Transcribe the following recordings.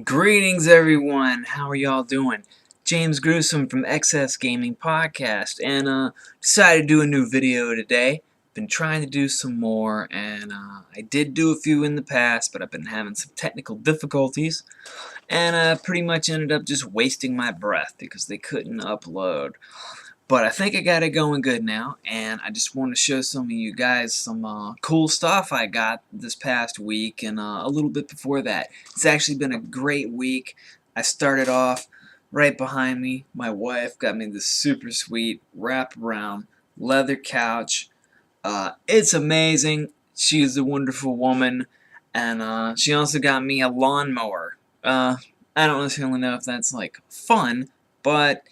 Greetings, everyone. How are y'all doing? James Gruesome from XS Gaming Podcast, and decided to do a new video today. Been trying to do some more, and I did do a few in the past, but I've been having some technical difficulties, and pretty much ended up just wasting my breath because they couldn't upload. But I think I got it going good now, and I just want to show some of you guys some cool stuff I got this past week and a little bit before that. It's actually been a great week. I started off right behind me. My wife got me this super sweet wraparound leather couch. It's amazing. She is a wonderful woman, and she also got me a lawnmower. I don't necessarily know if that's like fun, but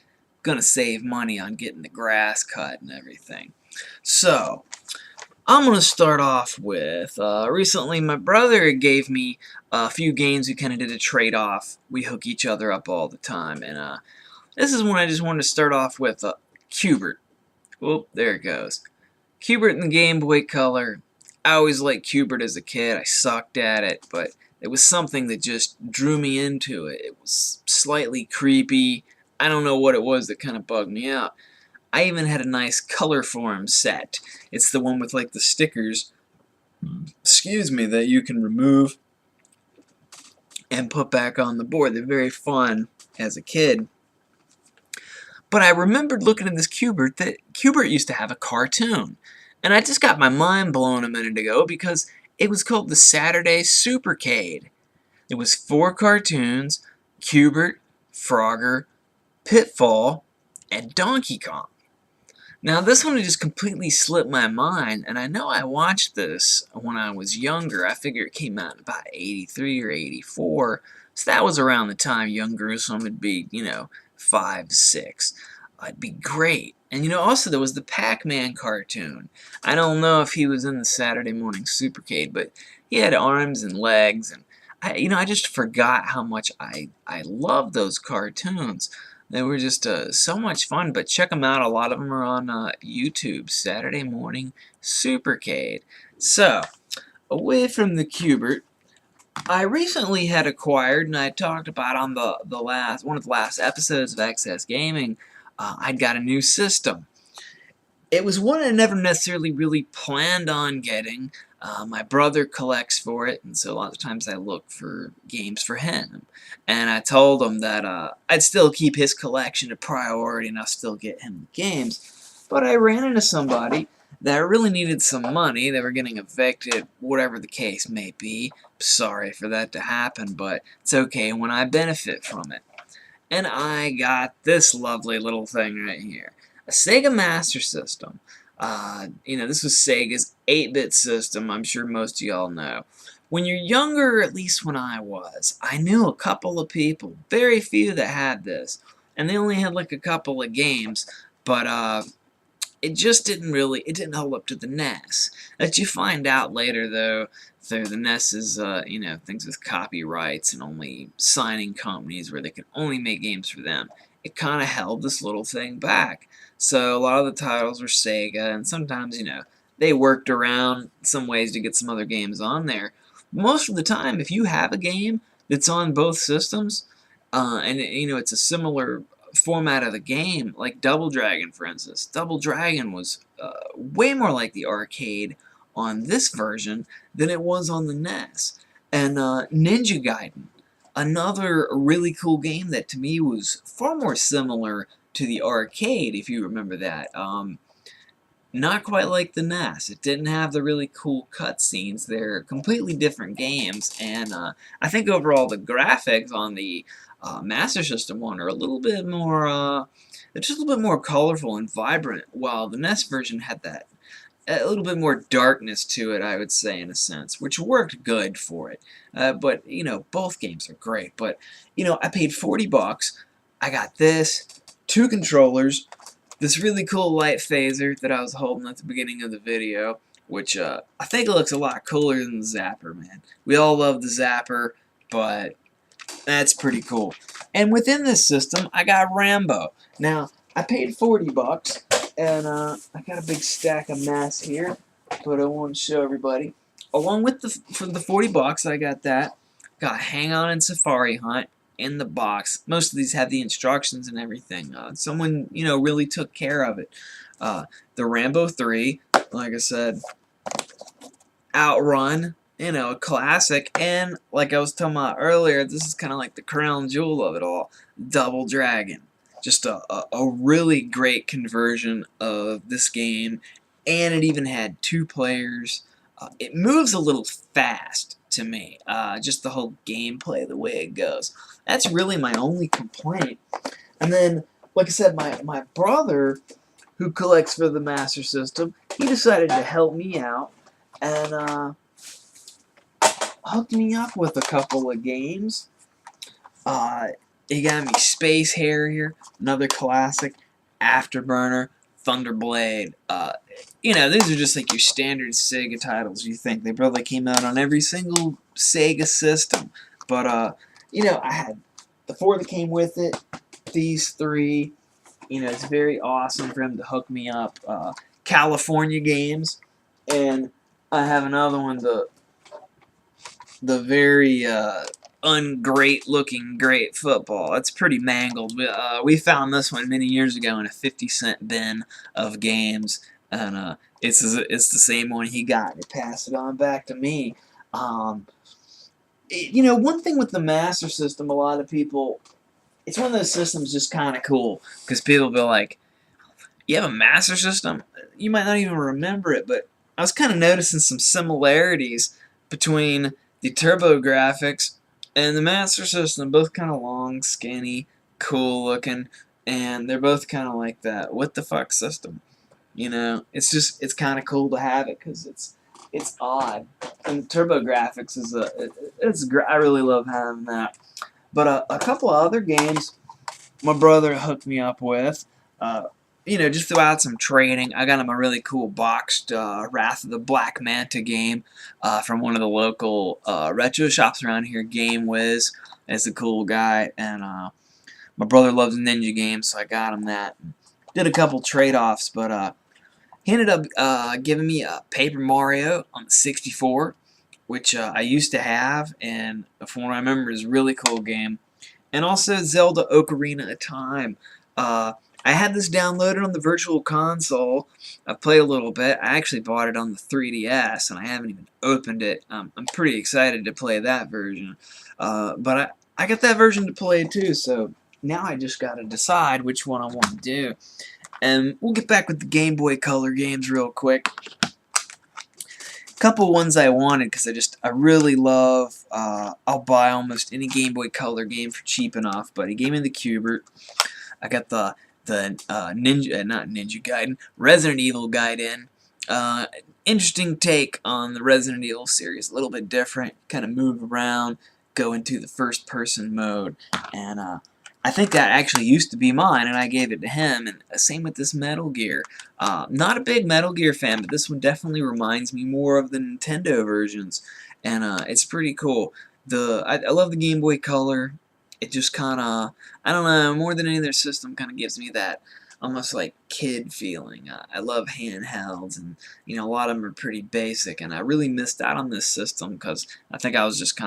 gonna save money on getting the grass cut and everything. So, I'm gonna start off with, recently my brother gave me a few games. We kinda did a trade-off. We hook each other up all the time, and this is one I just wanted to start off with, Q*bert. Whoop, there it goes. Q*bert in the Game Boy Color. I always liked Q*bert as a kid. I sucked at it, but it was something that just drew me into it. It was slightly creepy. I don't know what it was that kind of bugged me out. I even had a nice color form set. It's the one with like the stickers, excuse me, that you can remove and put back on the board. They're very fun as a kid. But I remembered looking at this Q*bert that Q*bert used to have a cartoon. And I just got my mind blown a minute ago because it was called the Saturday Supercade. It was 4 cartoons: Q*bert, Frogger, Pitfall, and Donkey Kong. Now this one just completely slipped my mind, and I know I watched this when I was younger. I figure it came out in about 83 or 84, so that was around the time young Gruesome would be, 5, 6. It'd be great. And also there was the Pac-Man cartoon. I don't know if he was in the Saturday Morning Supercade, but he had arms and legs, and I just forgot how much I loved those cartoons. They were just so much fun, but check them out. A lot of them are on YouTube. Saturday Morning Supercade. So, away from the Q*bert, I recently had acquired, and I talked about on one of the last episodes of XS Gaming, I'd got a new system. It was one I never necessarily really planned on getting. My brother collects for it, and so a lot of times I look for games for him. And I told him that I'd still keep his collection a priority and I'll still get him games. But I ran into somebody that really needed some money. They were getting evicted, whatever the case may be. Sorry for that to happen, but it's okay when I benefit from it. And I got this lovely little thing right here. A Sega Master System. This was Sega's 8-bit system, I'm sure most of y'all know. When you're younger, at least when I was, I knew a couple of people, very few that had this, and they only had like a couple of games, but it just it didn't hold up to the NES. That you find out later, though, through the NES is, things with copyrights and only signing companies where they can only make games for them. It kind of held this little thing back. So a lot of the titles were Sega, and sometimes, they worked around some ways to get some other games on there. Most of the time, if you have a game that's on both systems, and it's a similar format of the game, like Double Dragon, for instance. Double Dragon was way more like the arcade on this version than it was on the NES. And Ninja Gaiden, another really cool game that to me was far more similar to the arcade, if you remember that. Not quite like the NES. It didn't have the really cool cutscenes. They're completely different games, and I think overall the graphics on the Master System one are a little bit more, they're just a little bit more colorful and vibrant, while the NES version had that a little bit more darkness to it, I would say, in a sense, which worked good for it. But both games are great. But I paid $40. I got this, 2 controllers, this really cool light phaser that I was holding at the beginning of the video, which I think it looks a lot cooler than the Zapper, man. We all love the Zapper, but that's pretty cool. And within this system, I got Rambo. Now, I paid $40, and I got a big stack of mass here, but I want to show everybody. Along with for the $40, I got that. Got Hang On and Safari Hunt in the box. Most of these have the instructions and everything. Someone, really took care of it. The Rambo 3, like I said, Outrun, a classic, and like I was talking about earlier, this is kind of like the crown jewel of it all, Double Dragon. Just a really great conversion of this game, and it even had 2 players. It moves a little fast to me, just the whole gameplay, the way it goes. That's really my only complaint. And then, like I said, my brother, who collects for the Master System, he decided to help me out and hooked me up with a couple of games. He got me Space Harrier, another classic, Afterburner, Thunderblade. These are just like your standard Sega titles. You think they probably came out on every single Sega system, but I had the 4 that came with it. These 3. It's very awesome for him to hook me up. California games, and I have another one, the very ungreat looking Great Football. It's pretty mangled. We found this one many years ago in a 50-cent bin of games, and it's the same one he got. He passed it on back to me. One thing with the Master System, a lot of people, it's one of those systems just kind of cool, because people be like, you have a Master System? You might not even remember it, but I was kind of noticing some similarities between the TurboGrafx and the Master System. Both kind of long, skinny, cool looking, and they're both kind of like that what the fuck system. It's kind of cool to have it because it's odd. And TurboGrafx I really love having that. But a couple of other games my brother hooked me up with, just throughout some trading. I got him a really cool boxed Wrath of the Black Manta game from one of the local retro shops around here, Game Wiz. It's a cool guy, and my brother loves ninja games, so I got him that. Did a couple trade-offs, but he ended up giving me a Paper Mario on the 64, which I used to have, and from what I remember is a really cool game. And also Zelda Ocarina of Time. I had this downloaded on the Virtual Console. I played a little bit. I actually bought it on the 3DS, and I haven't even opened it. I'm pretty excited to play that version. But I got that version to play too, so now I just got to decide which one I want to do. And we'll get back with the Game Boy Color games real quick. Couple ones I wanted because I really love. I'll buy almost any Game Boy Color game for cheap enough. But he gave me the Q*bert. I got the not Ninja Gaiden, Resident Evil Gaiden. Interesting take on the Resident Evil series. A little bit different. Kind of move around, go into the first person mode, and I think that actually used to be mine, and I gave it to him. And same with this Metal Gear. Not a big Metal Gear fan, but this one definitely reminds me more of the Nintendo versions, and it's pretty cool. I love the Game Boy Color. It just kind of, I don't know, more than any other system, kind of gives me that almost like kid feeling. I love handhelds, and a lot of them are pretty basic, and I really missed out on this system because I think I was just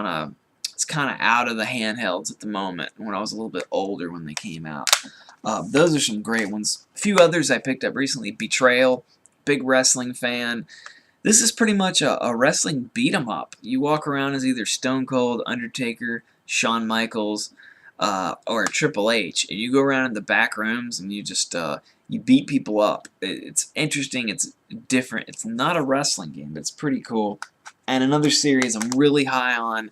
it's kind of out of the handhelds at the moment when I was a little bit older when they came out. Those are some great ones. A few others I picked up recently. Betrayal, big wrestling fan. This is pretty much a wrestling beat-em-up. You walk around as either Stone Cold, Undertaker, Shawn Michaels, or Triple H, and you go around in the back rooms and you just you beat people up. It's interesting. It's different. It's not a wrestling game, but it's pretty cool. And another series I'm really high on.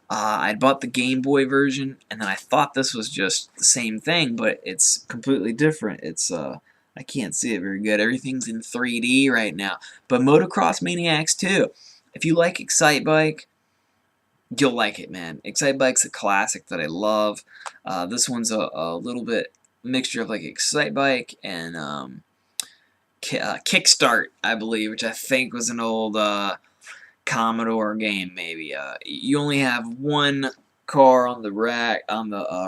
I bought the Game Boy version, and then I thought this was just the same thing, but it's completely different. It's I can't see it very good. Everything's in 3D right now. But Motocross Maniacs 2. If you like Excitebike, you'll like it, man. Excitebike's a classic that I love. This one's a little bit mixture of like Excitebike and Kickstart, I believe, which I think was an old Commodore game, maybe. You only have one car on the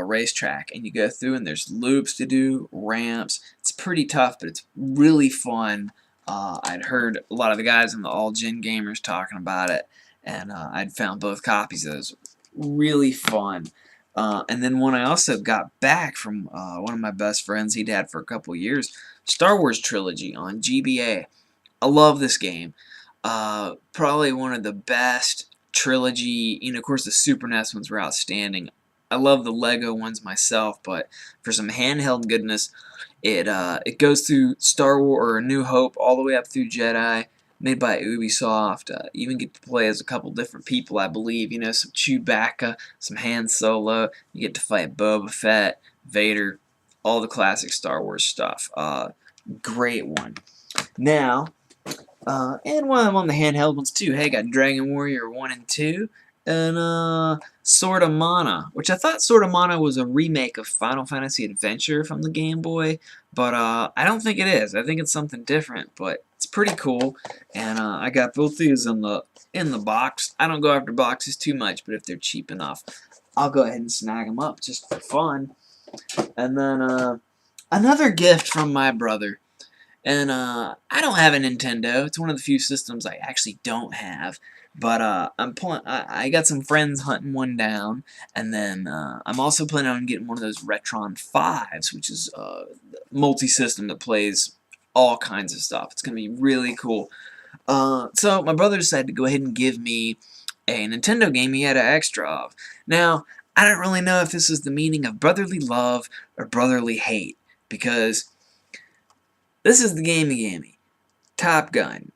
racetrack, and you go through, and there's loops to do, ramps. It's pretty tough, but it's really fun. I'd heard a lot of the guys in the All Gen Gamers talking about it, and I'd found both copies of those. really fun. And then one I also got back from one of my best friends he'd had for a couple years, Star Wars Trilogy on GBA. I love this game. Probably one of the best trilogy. Of course, the Super NES ones were outstanding. I love the Lego ones myself, but for some handheld goodness, it goes through Star Wars or A New Hope all the way up through Jedi, made by Ubisoft. You even get to play as a couple different people, I believe. Some Chewbacca, some Han Solo. You get to fight Boba Fett, Vader, all the classic Star Wars stuff. Great one. Now, and while I'm on the handheld ones too, hey, got Dragon Warrior 1 and 2, and Sword of Mana, which I thought Sword of Mana was a remake of Final Fantasy Adventure from the Game Boy, but I don't think it is. I think it's something different, but it's pretty cool, and I got both these in the box. I don't go after boxes too much, but if they're cheap enough, I'll go ahead and snag them up just for fun. And then another gift from my brother. And I don't have a Nintendo. It's one of the few systems I actually don't have. But I got some friends hunting one down, and then I'm also planning on getting one of those Retron 5s, which is a multi-system that plays all kinds of stuff. It's gonna be really cool. So my brother decided to go ahead and give me a Nintendo game he had an extra of. Now, I don't really know if this is the meaning of brotherly love or brotherly hate, because this is the game he gave me. Top Gun.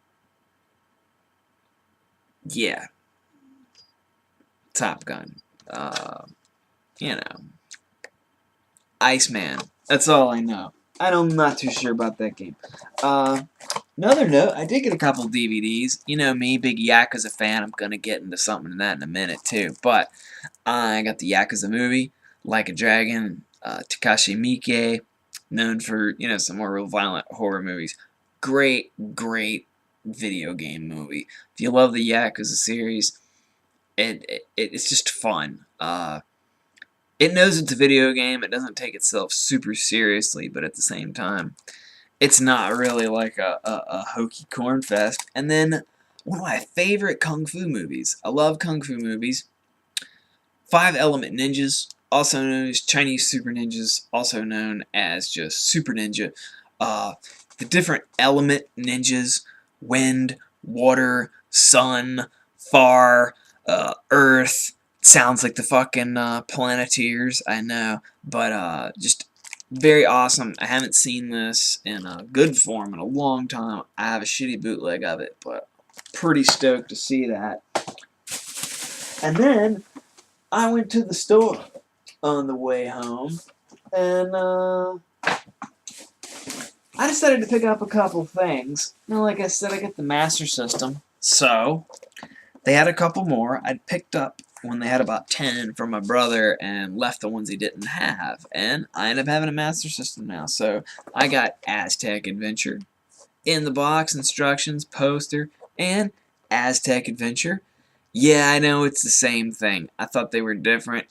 Yeah. Top Gun. You know. Iceman. That's all I know. I'm not too sure about that game. Another note, I did get a couple DVDs. You know me, big Yakuza fan. I'm gonna get into something in that in a minute too. But I got the Yakuza movie, Like a Dragon, Takashi Miike, known for, some more real violent horror movies. Great, great video game movie. If you love the Yakuza series, it's just fun. It knows it's a video game. It doesn't take itself super seriously, but at the same time, it's not really like a hokey corn fest. And then one of my favorite kung fu movies. I love kung fu movies. Five Element Ninjas, also known as Chinese Super Ninjas, also known as just Super Ninja. The different element ninjas: wind, water, sun, fire, earth. Sounds like the fucking Planeteers, I know, but just very awesome. I haven't seen this in a good form in a long time. I have a shitty bootleg of it, but pretty stoked to see that. And then I went to the store on the way home, and I decided to pick up a couple things. Now, like I said, I got the Master System, so they had a couple more. I'd picked up when they had about 10 from my brother and left the ones he didn't have, and I ended up having a Master System now. So I got Aztec Adventure in the box, instructions, poster, and Aztec Adventure. Yeah, I know it's the same thing. I thought they were different.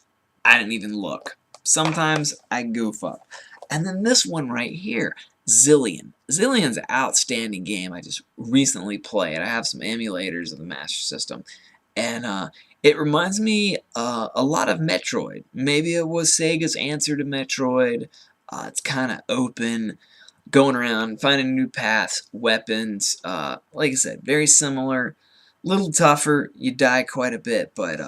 I didn't even look. Sometimes I goof up. And then this one right here, Zillion. Zillion's an outstanding game I just recently played. I have some emulators of the Master System, and it reminds me a lot of Metroid. Maybe it was Sega's answer to Metroid. It's kind of open, going around, finding new paths, weapons. Like I said, very similar. Little tougher, you die quite a bit, but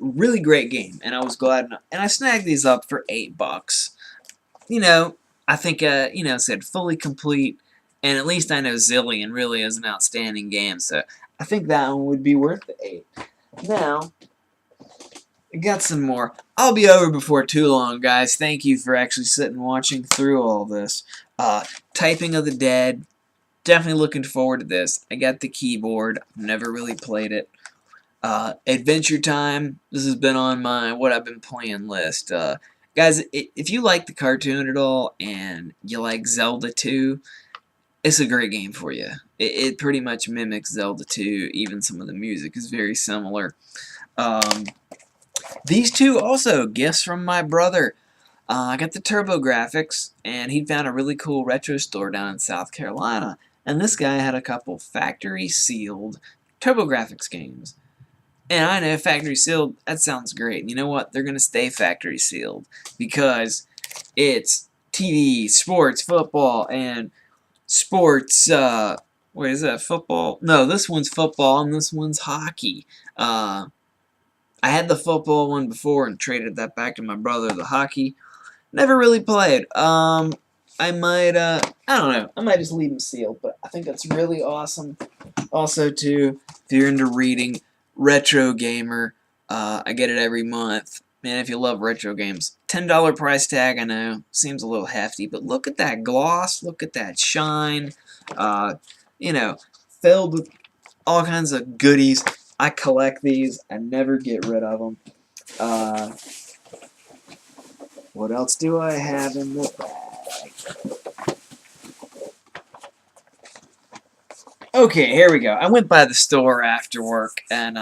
really great game, and I was glad. And I snagged these up for $8. I think said fully complete, and at least I know Zillion really is an outstanding game, so I think that one would be worth the 8. Now, I got some more. I'll be over before too long, guys. Thank you for actually sitting watching through all this. Typing of the Dead. Definitely looking forward to this. I got the keyboard. Never really played it. Adventure Time. This has been on my what I've been playing list. Guys, if you like the cartoon at all and you like Zelda 2, it's a great game for you. It pretty much mimics Zelda 2. Even some of the music is very similar. These two also gifts from my brother. I got the TurboGrafx, and he found a really cool retro store down in South Carolina. And this guy had a couple factory sealed TurboGrafx games. And I know factory sealed, that sounds great. And you know what? They're going to stay factory sealed because it's TV, sports, football, and sports, what is that, football? No, this one's football and this one's hockey. I had the football one before and traded that back to my brother, the hockey. Never really played. I might, I don't know. I might just leave them sealed, but I think that's really awesome. Also, too, if you're into reading, Retro Gamer, I get it every month. Man, if you love retro games, $10 price tag, I know, seems a little hefty, but look at that gloss, look at that shine, you know, filled with all kinds of goodies. I collect these, I never get rid of them. What else do I have in the bag? Okay, here we go. I went by the store after work and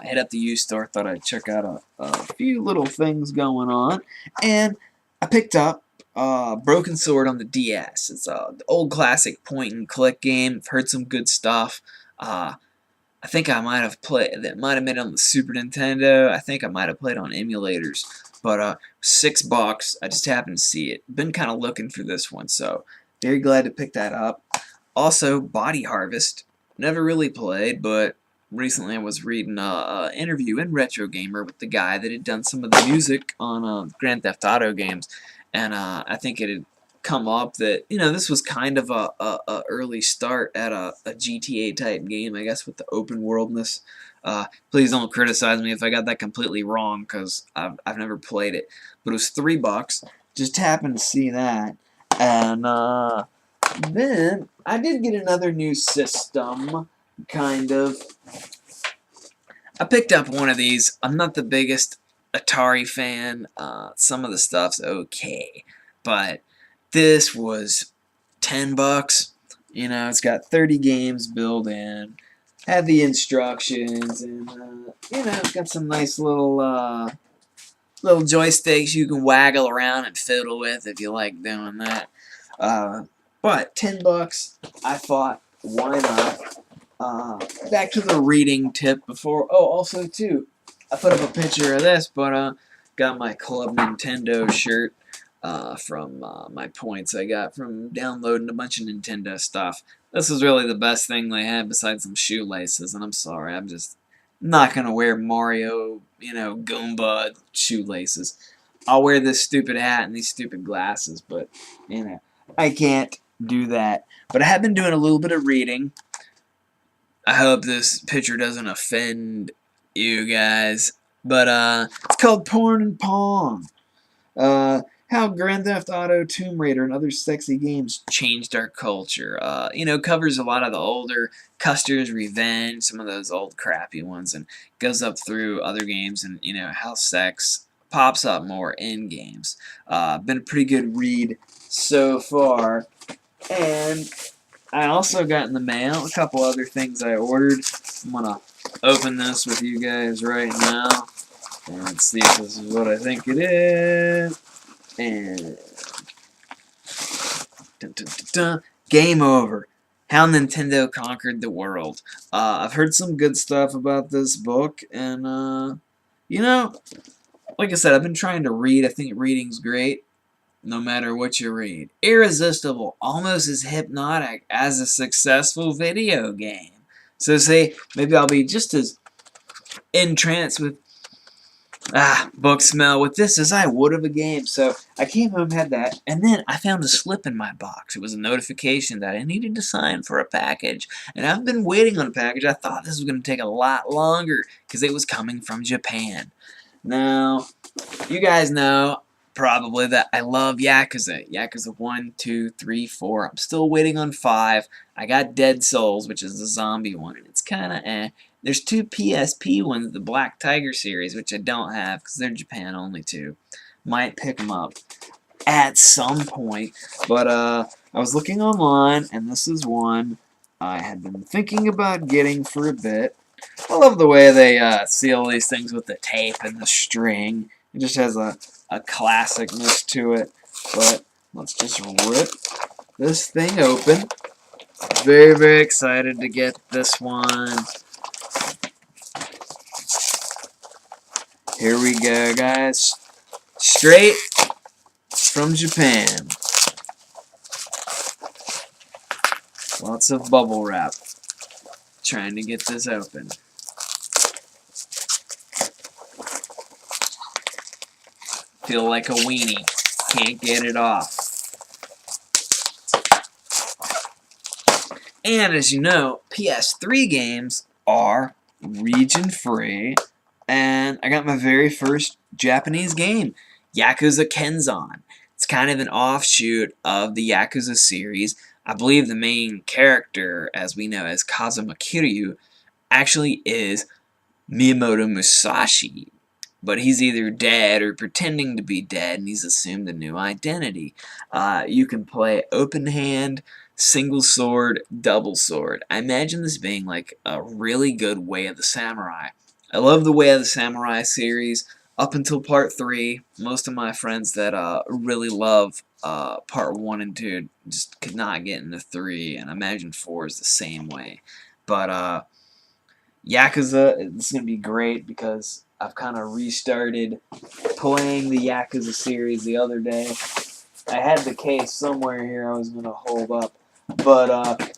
hit up the used store. Thought I'd check out a few little things going on. And I picked up Broken Sword on the DS. It's an old classic point-and-click game. I've heard some good stuff. I think I might have played. That might have been on the Super Nintendo. I think I might have played on emulators. But $6. I just happened to see it. Been kind of looking for this one, so very glad to pick that up. Also, Body Harvest. Never really played, but recently I was reading an interview in Retro Gamer with the guy that had done some of the music on Grand Theft Auto games, and I think it had come up that, you know, this was kind of a early start at a GTA type game, I guess, with the open worldness. Please don't criticize me if I got that completely wrong, because I've never played it. But it was $3. Just happened to see that, and then I did get another new system, kind of. I picked up one of these. I'm not the biggest Atari fan. Some of the stuff's okay, but this was $10. You know, it's got 30 games built in. Had the instructions, and you know, it's got some nice little joysticks you can waggle around and fiddle with if you like doing that. But $10, I thought, why not? Back to the reading tip before. Oh, also too, I put up a picture of this, but got my Club Nintendo shirt from my points I got from downloading a bunch of Nintendo stuff. This was really the best thing they had besides some shoelaces, and I'm sorry, I'm just not gonna wear Mario, you know, Goomba shoelaces. I'll wear this stupid hat and these stupid glasses, but you know, I can't do that. But I have been doing a little bit of reading. I hope this picture doesn't offend you guys. But it's called Porn and Pong. How Grand Theft Auto, Tomb Raider, and other sexy games changed our culture. You know, covers a lot of the older Custer's Revenge, some of those old crappy ones, and goes up through other games and, you know, how sex pops up more in games. Been a pretty good read so far. And I also got in the mail a couple other things I ordered. I'm going to open this with you guys right now. And let's see if this is what I think it is. And dun, dun, dun, dun. Game over. How Nintendo Conquered the World. I've heard some good stuff about this book, and you know, like I said, I've been trying to read. I think reading's great, no matter what you read. Irresistible, almost as hypnotic as a successful video game. So say maybe I'll be just as entranced with book smell with this as I would of a game. So I came home, had that, and then I found a slip in my box. It was a notification that I needed to sign for a package, and I've been waiting on a package. I thought this was going to take a lot longer because it was coming from Japan. Now, you guys know probably that I love Yakuza. Yakuza 1, 2, 3, 4. I'm still waiting on 5. I got Dead Souls, which is the zombie one, and it's kind of eh. There's 2 PSP ones, the Black Tiger series, which I don't have because they're Japan only too. Might pick them up at some point. But I was looking online, and this is one I had been thinking about getting for a bit. I love the way they seal these things with the tape and the string. It just has a classicness to it. But let's just rip this thing open. Very, very excited to get this one. Here we go, guys. Straight from Japan. Lots of bubble wrap. Trying to get this open. Feel like a weenie. Can't get it off. And as you know, PS3 games are region free. And I got my very first Japanese game, Yakuza Kenzan. It's kind of an offshoot of the Yakuza series. I believe the main character, as we know as Kazuma Kiryu, actually is Miyamoto Musashi. But he's either dead or pretending to be dead, and he's assumed a new identity. You can play open hand, single sword, double sword. I imagine this being like a really good Way of the Samurai. I love the Way of the Samurai series up until part 3. Most of my friends that really love part 1 and 2 just could not get into 3, and I imagine 4 is the same way. But Yakuza, it's going to be great because I've kind of restarted playing the Yakuza series the other day. I had the case somewhere here I was going to hold up. But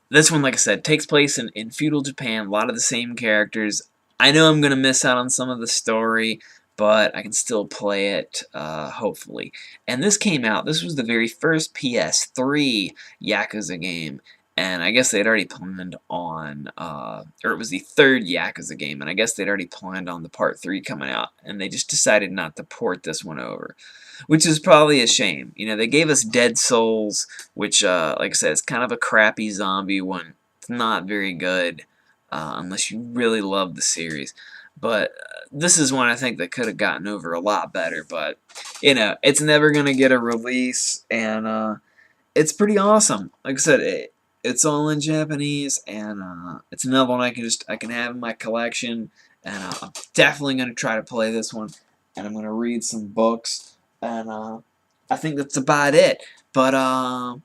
this one, like I said, takes place in feudal Japan. A lot of the same characters. I know I'm going to miss out on some of the story, but I can still play it, hopefully. And this came out, this was the very first PS3 Yakuza game. And I guess they'd already planned on, or it was the third Yakuza game, and I guess they'd already planned on the part 3 coming out, and they just decided not to port this one over, which is probably a shame. You know, they gave us Dead Souls, which, like I said, is kind of a crappy zombie one. It's not very good, unless you really love the series. But this is one I think that could have gotten over a lot better, but, you know, it's never going to get a release, and it's pretty awesome. Like I said, it's all in Japanese, and it's another one I can have in my collection, and I'm definitely going to try to play this one, and I'm going to read some books, and I think that's about it. But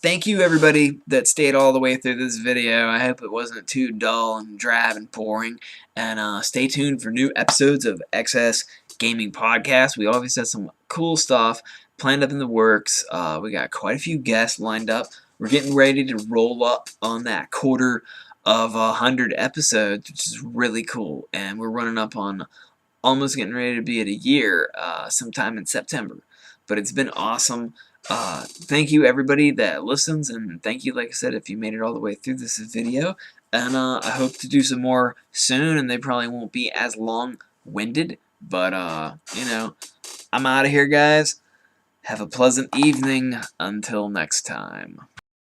thank you everybody that stayed all the way through this video. I hope it wasn't too dull and drab and boring, and stay tuned for new episodes of XS Gaming Podcast. We always have some cool stuff planned up in the works. We got quite a few guests lined up. We're getting ready to roll up on that quarter of 100 episodes, which is really cool. And we're running up on almost getting ready to be at a year sometime in September. But it's been awesome. Thank you, everybody that listens. And thank you, like I said, if you made it all the way through this video. And I hope to do some more soon. And they probably won't be as long-winded. But, you know, I'm out of here, guys. Have a pleasant evening. Until next time.